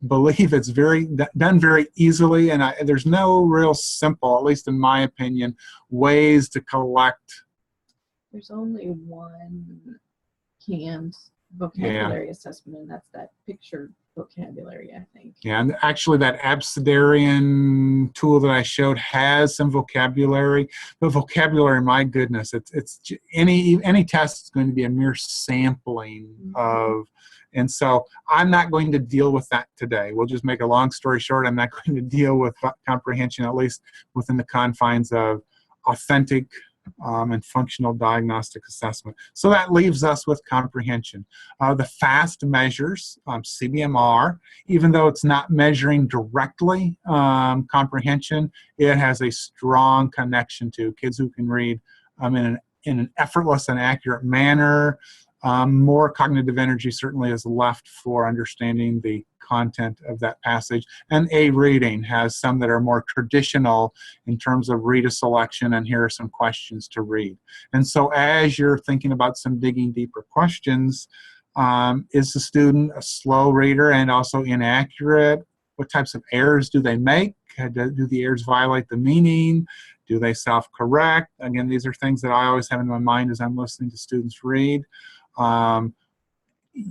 believe it's done very easily, and there's no real simple, at least in my opinion, ways to collect. There's only one canned vocabulary assessment, and that's that picture vocabulary, I think. Yeah, and actually that Abecedarian tool that I showed has some vocabulary, but vocabulary, my goodness, any test is going to be a mere sampling of, and so I'm not going to deal with that today. We'll just make a long story short, I'm not going to deal with comprehension, at least within the confines of authentic and functional diagnostic assessment. So that leaves us with comprehension. The FAST measures, CBMR, even though it's not measuring directly comprehension, it has a strong connection to kids who can read in an effortless and accurate manner. More cognitive energy certainly is left for understanding the content of that passage. And A reading has some that are more traditional in terms of read a selection, and here are some questions to read. And so as you're thinking about some digging deeper questions, is the student a slow reader and also inaccurate? What types of errors do they make? Do the errors violate the meaning? Do they self-correct? Again, these are things that I always have in my mind as I'm listening to students read.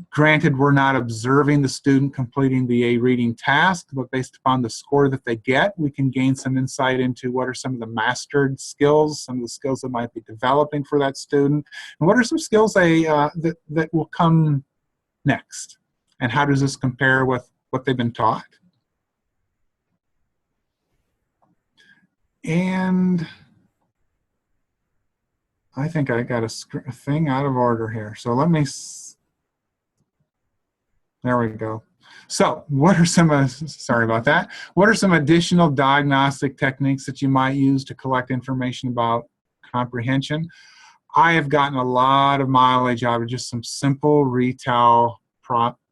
Granted, we're not observing the student completing the A reading task, but based upon the score that they get, we can gain some insight into what are some of the mastered skills, some of the skills that might be developing for that student, and what are some skills that will come next, and how does this compare with what they've been taught. And I think I got a thing out of order here. So let me, there we go. So what are some, sorry about that. What are some additional diagnostic techniques that you might use to collect information about comprehension? I have gotten a lot of mileage out of just some simple retell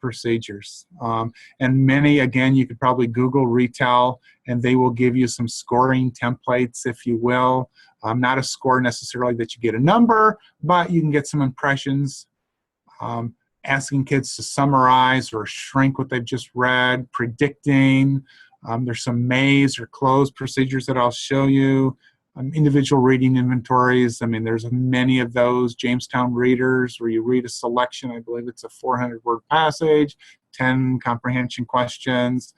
procedures. And many, again, you could probably Google retell and they will give you some scoring templates, if you will. Not a score necessarily that you get a number, but you can get some impressions. Asking kids to summarize or shrink what they've just read, predicting. There's some maze or close procedures that I'll show you. Individual reading inventories. I mean, there's many of those. Jamestown Readers, where you read a selection. I believe it's a 400-word passage, 10 comprehension questions.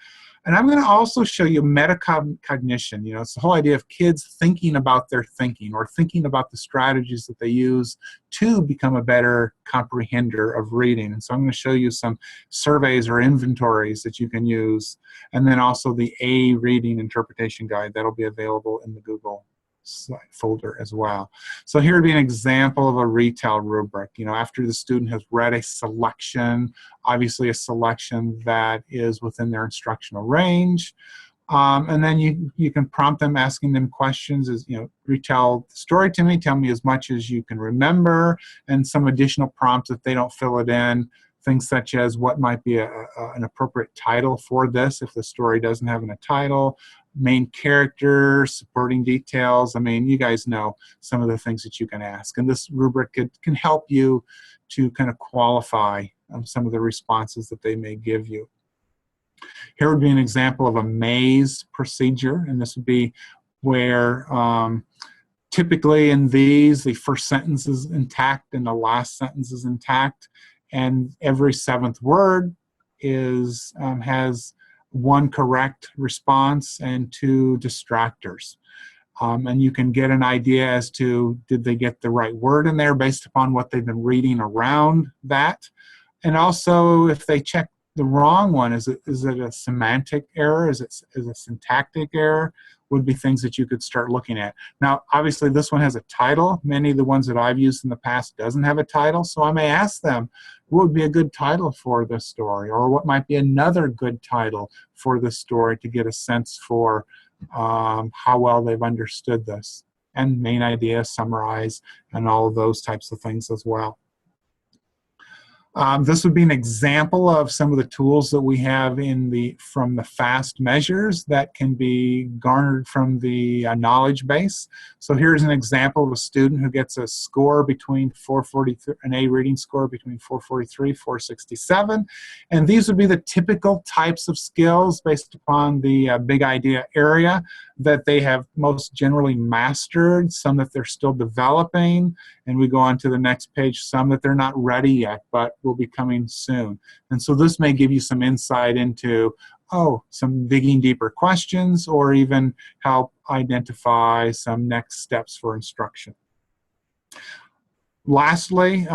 And I'm going to also show you metacognition. You know, it's the whole idea of kids thinking about their thinking or thinking about the strategies that they use to become a better comprehender of reading. And so I'm going to show you some surveys or inventories that you can use. And then also the A Reading Interpretation Guide that'll be available in the Google folder as well. So here would be an example of a retell rubric. You know, after the student has read a selection, obviously a selection that is within their instructional range, and then you can prompt them, asking them questions as, you know, retell the story to me, tell me as much as you can remember, and some additional prompts if they don't fill it in. Things such as what might be an appropriate title for this if the story doesn't have a title, main character, supporting details. I mean, you guys know some of the things that you can ask. And this rubric can help you to kind of qualify some of the responses that they may give you. Here would be an example of a maze procedure, and this would be where typically in these, the first sentence is intact and the last sentence is intact. And every seventh word is has one correct response and two distractors. And you can get an idea as to did they get the right word in there based upon what they've been reading around that. And also if they check the wrong one, is it a semantic error? Is it a syntactic error? Would be things that you could start looking at. Now, obviously, this one has a title. Many of the ones that I've used in the past doesn't have a title, so I may ask them, what would be a good title for this story? Or what might be another good title for this story to get a sense for how well they've understood this. And main idea, summarize, and all of those types of things as well. This would be an example of some of the tools that we have from the FAST measures that can be garnered from the knowledge base. So here's an example of a student who gets a score between 443, an A reading score between 443, 467. And these would be the typical types of skills based upon the big idea area. that they have most generally mastered, some that they're still developing, and we go on to the next page, some that they're not ready yet but will be coming soon. And so this may give you some insight into, some digging deeper questions, or even help identify some next steps for instruction. Lastly,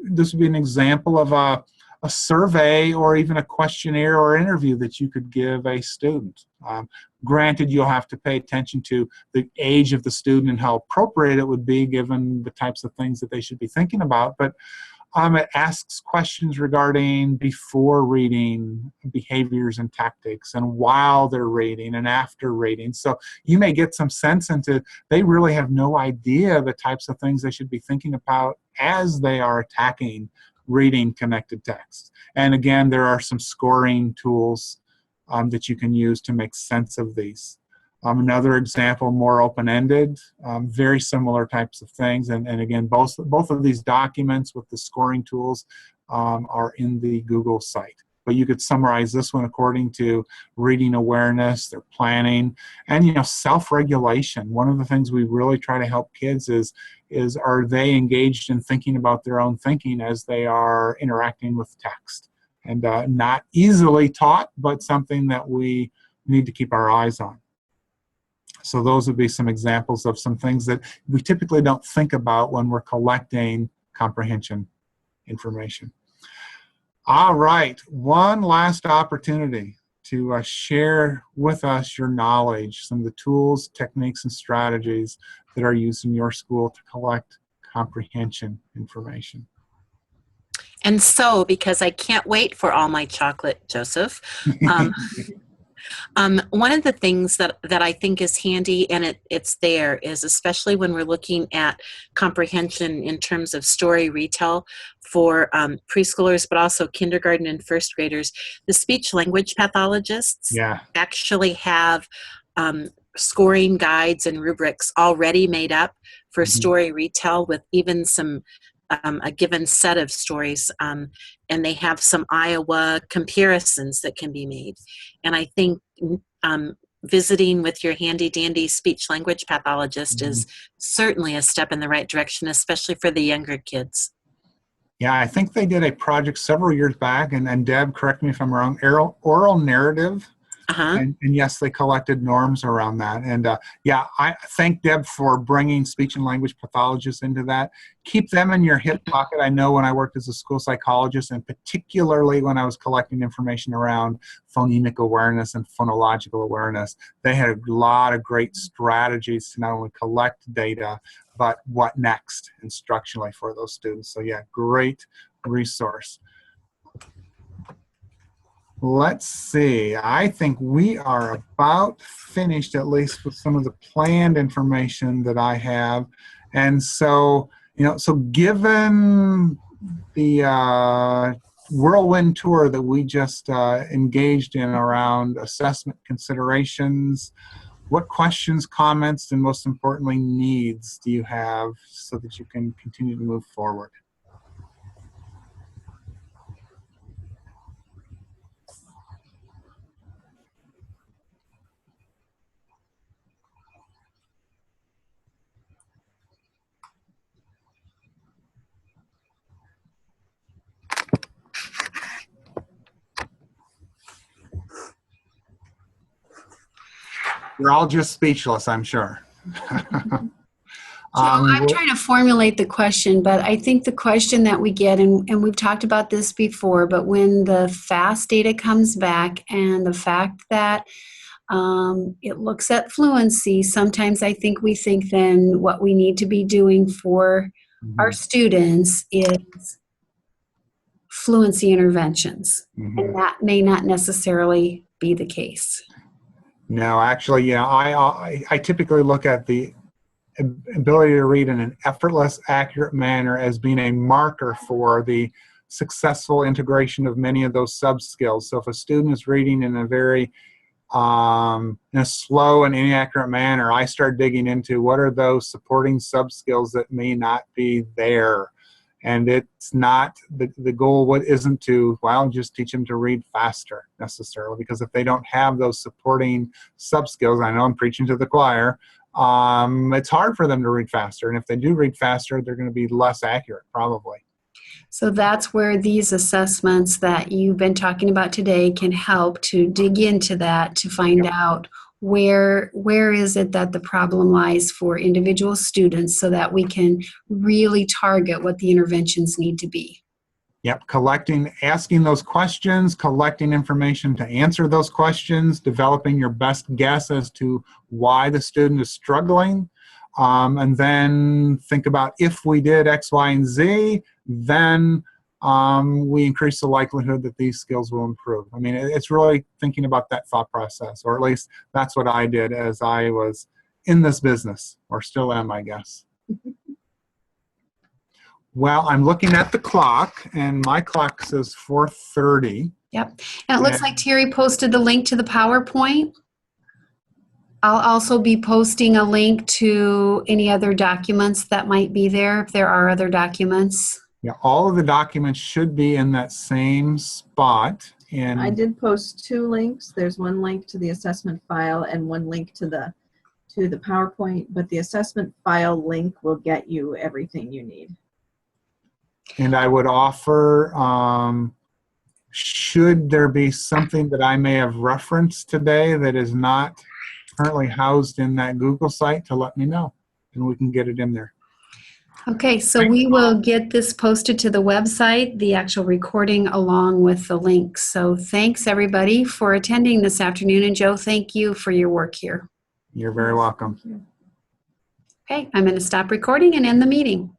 this would be an example of a survey or even a questionnaire or interview that you could give a student. Granted, you'll have to pay attention to the age of the student and how appropriate it would be given the types of things that they should be thinking about, but it asks questions regarding before reading behaviors and tactics, and while they're reading and after reading. So you may get some sense into they really have no idea the types of things they should be thinking about as they are attacking reading connected text. And again, there are some scoring tools that you can use to make sense of these. Another example, more open-ended, very similar types of things. And again, both of these documents with the scoring tools are in the Google site. But you could summarize this one according to reading awareness, their planning, and self-regulation. One of the things we really try to help kids is are they engaged in thinking about their own thinking as they are interacting with text? And not easily taught, but something that we need to keep our eyes on. So those would be some examples of some things that we typically don't think about when we're collecting comprehension information. All right, one last opportunity to share with us your knowledge, some of the tools, techniques, and strategies that are used in your school to collect comprehension information. And so, because I can't wait for all my chocolate, Joseph, one of the things that I think is handy, and it's there, is especially when we're looking at comprehension in terms of story retell for preschoolers, but also kindergarten and first graders, the speech language pathologists actually have scoring guides and rubrics already made up for story retell with even some a given set of stories, and they have some Iowa comparisons that can be made. And I think visiting with your handy-dandy speech-language pathologist is certainly a step in the right direction, especially for the younger kids. Yeah, I think they did a project several years back, and Deb, correct me if I'm wrong, oral narrative. And yes, they collected norms around that. And yeah, I thank Deb for bringing speech and language pathologists into that. Keep them in your hip pocket. I know when I worked as a school psychologist, and particularly when I was collecting information around phonemic awareness and phonological awareness, they had a lot of great strategies to not only collect data, but what next instructionally for those students. So yeah, great resource. Let's see, I think we are about finished, at least with some of the planned information that I have. And so, so given the whirlwind tour that we just engaged in around assessment considerations, what questions, comments, and most importantly, needs do you have so that you can continue to move forward? You're all just speechless, I'm sure. I'm trying to formulate the question, but I think the question that we get, and we've talked about this before, but when the FAST data comes back and the fact that it looks at fluency, sometimes I think we think then what we need to be doing for our students is fluency interventions. And that may not necessarily be the case. No, actually, I typically look at the ability to read in an effortless, accurate manner as being a marker for the successful integration of many of those sub-skills. So if a student is reading in a very in a slow and inaccurate manner, I start digging into what are those supporting sub-skills that may not be there. And it's not, the goal isn't to, well, just teach them to read faster necessarily, because if they don't have those supporting sub-skills, I know I'm preaching to the choir, it's hard for them to read faster. And if they do read faster, they're going to be less accurate, probably. So that's where these assessments that you've been talking about today can help to dig into that, to find out where is it that the problem lies for individual students, so that we can really target what the interventions need to be. Yep, asking those questions, collecting information to answer those questions, developing your best guess as to why the student is struggling, and then think about if we did X, Y, and Z, then we increase the likelihood that these skills will improve. I mean, it's really thinking about that thought process, or at least that's what I did as I was in this business, or still am, I guess. Well, I'm looking at the clock, and my clock says 4:30. Yep. And it looks like Terry posted the link to the PowerPoint. I'll also be posting a link to any other documents that might be there, if there are other documents. Yeah, all of the documents should be in that same spot. And I did post 2 links. There's one link to the assessment file and one link to the PowerPoint, but the assessment file link will get you everything you need. And I would offer, should there be something that I may have referenced today that is not currently housed in that Google site, to let me know, and we can get it in there. Okay, so we will get this posted to the website, the actual recording along with the links. So thanks everybody for attending this afternoon, and Joe, thank you for your work here. You're very welcome. Okay, I'm going to stop recording and end the meeting.